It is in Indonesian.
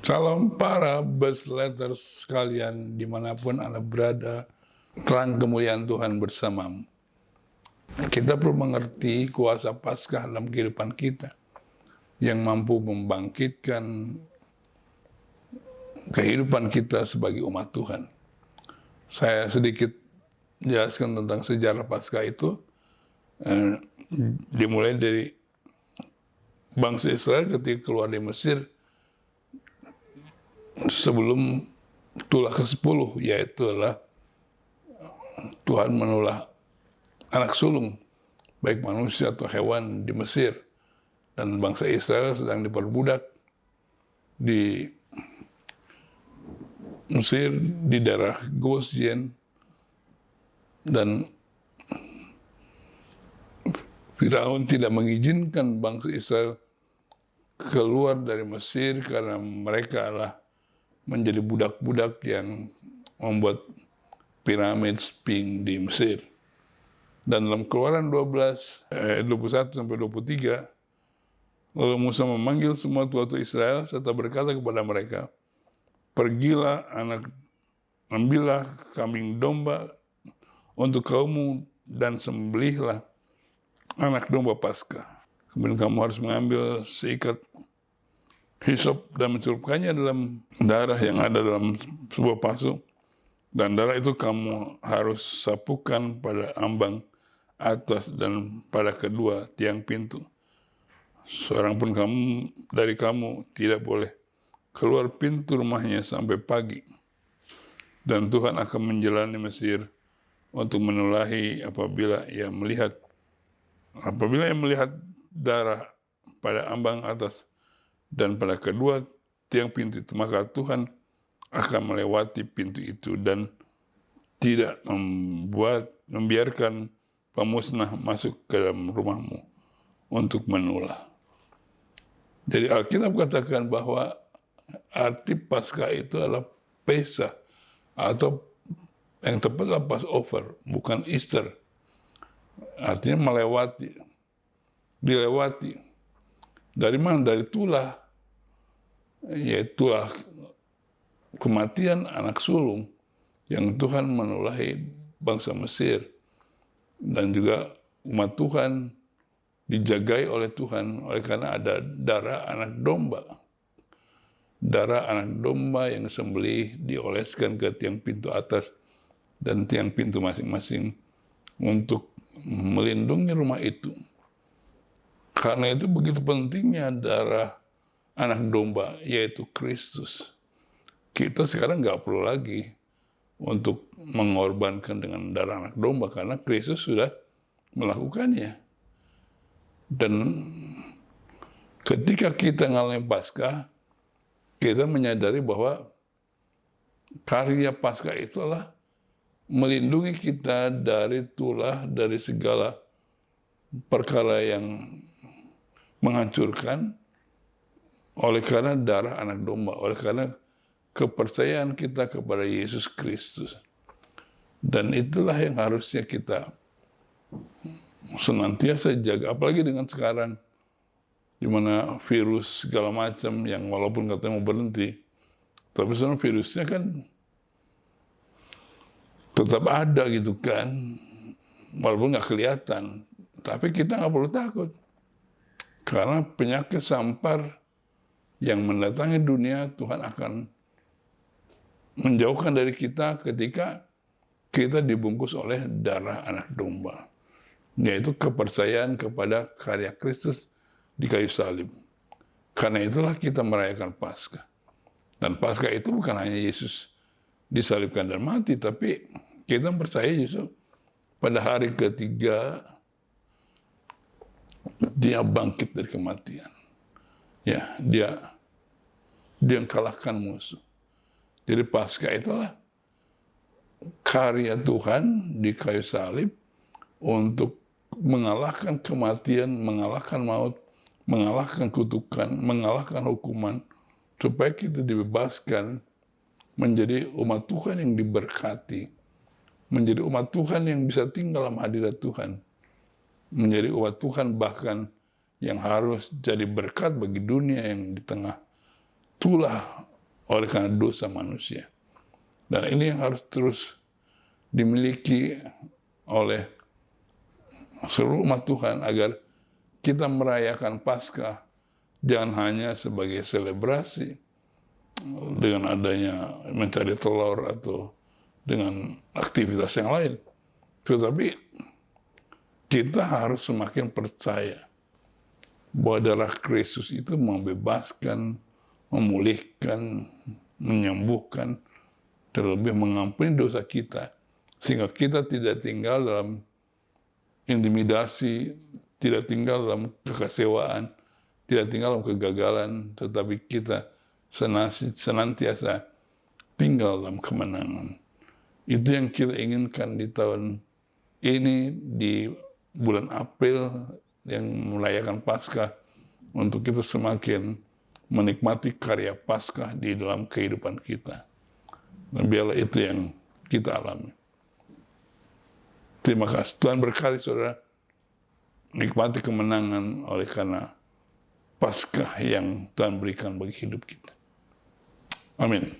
Salam para Bestletters sekalian dimanapun Anda berada, terang kemuliaan Tuhan bersamamu. Kita perlu mengerti kuasa Paskah dalam kehidupan kita yang mampu membangkitkan kehidupan kita sebagai umat Tuhan. Saya sedikit jelaskan tentang sejarah Paskah itu, dimulai dari bangsa Israel ketika keluar dari Mesir sebelum tulah ke-10, yaitu adalah Tuhan menulah anak sulung, baik manusia atau hewan di Mesir. Dan bangsa Israel sedang diperbudak di Mesir, di daerah Goshen, dan Firaun tidak mengizinkan bangsa Israel keluar dari Mesir karena mereka adalah menjadi budak-budak yang membuat piramid Sphinx di Mesir. Dan dalam Keluaran 12, 21-23, lalu Musa memanggil semua tua-tua Israel serta berkata kepada mereka, "Pergilah ambillah kambing domba untuk kaummu dan sembelihlah anak domba Paskah. Kemudian kamu harus mengambil seikat hisop dan mencelupkannya dalam darah yang ada dalam sebuah pasu, dan darah itu kamu harus sapukan pada ambang atas dan pada kedua tiang pintu. Seorang pun dari kamu tidak boleh keluar pintu rumahnya sampai pagi. Dan Tuhan akan menjalani Mesir untuk menulahi apabila ia melihat darah pada ambang atas dan pada kedua tiang pintu itu, maka Tuhan akan melewati pintu itu dan tidak membiarkan pemusnah masuk ke dalam rumahmu untuk menulah." Jadi Alkitab katakan bahwa arti Paskah itu adalah Pesah, atau yang tepat adalah Passover, bukan Easter. Artinya dilewati. Dari mana? Dari tulah, yaitu kematian anak sulung yang Tuhan menulahi bangsa Mesir, dan juga umat Tuhan dijagai oleh Tuhan oleh karena ada darah anak domba yang disembelih, dioleskan ke tiang pintu atas dan tiang pintu masing-masing untuk melindungi rumah itu. Karena itu begitu pentingnya darah anak domba, yaitu Kristus. Kita sekarang nggak perlu lagi untuk mengorbankan dengan darah anak domba, karena Kristus sudah melakukannya. Dan ketika kita mengalami Paskah, kita menyadari bahwa karya Paskah itu adalah melindungi kita dari tulah, dari segala perkara yang menghancurkan, oleh karena darah anak domba, oleh karena kepercayaan kita kepada Yesus Kristus. Dan itulah yang harusnya kita senantiasa jaga, apalagi dengan sekarang, di mana virus segala macam yang walaupun katanya mau berhenti, tapi sebenarnya virusnya kan tetap ada gitu kan, walaupun nggak kelihatan. Tapi kita nggak perlu takut, karena penyakit sampar yang mendatangi dunia Tuhan akan menjauhkan dari kita ketika kita dibungkus oleh darah anak domba, yaitu kepercayaan kepada karya Kristus di kayu salib. Karena itulah kita merayakan Paskah. Dan Paskah itu bukan hanya Yesus disalibkan dan mati, tapi kita percaya justru pada hari ketiga dia bangkit dari kematian. Ya, dia kalahkan musuh. Jadi Paskah itulah karya Tuhan di kayu salib untuk mengalahkan kematian, mengalahkan maut, mengalahkan kutukan, mengalahkan hukuman, supaya kita dibebaskan menjadi umat Tuhan yang diberkati, menjadi umat Tuhan yang bisa tinggal dalam hadirat Tuhan, menjadi umat Tuhan bahkan yang harus jadi berkat bagi dunia yang di tengah tulah oleh karena dosa manusia. Dan ini yang harus terus dimiliki oleh seluruh umat Tuhan agar kita merayakan Paskah jangan hanya sebagai selebrasi dengan adanya mencari telur atau dengan aktivitas yang lain. Tetapi kita harus semakin percaya bahwa darah Kristus itu membebaskan, memulihkan, menyembuhkan, terlebih mengampuni dosa kita, sehingga kita tidak tinggal dalam intimidasi, tidak tinggal dalam kekecewaan, tidak tinggal dalam kegagalan, tetapi kita senantiasa tinggal dalam kemenangan. Itu yang kita inginkan di tahun ini, di bulan April yang merayakan Paskah, untuk kita semakin menikmati karya Paskah di dalam kehidupan kita. Dan biarlah itu yang kita alami. Terima kasih. Tuhan berkati saudara, nikmati kemenangan oleh karena Paskah yang Tuhan berikan bagi hidup kita. Amin.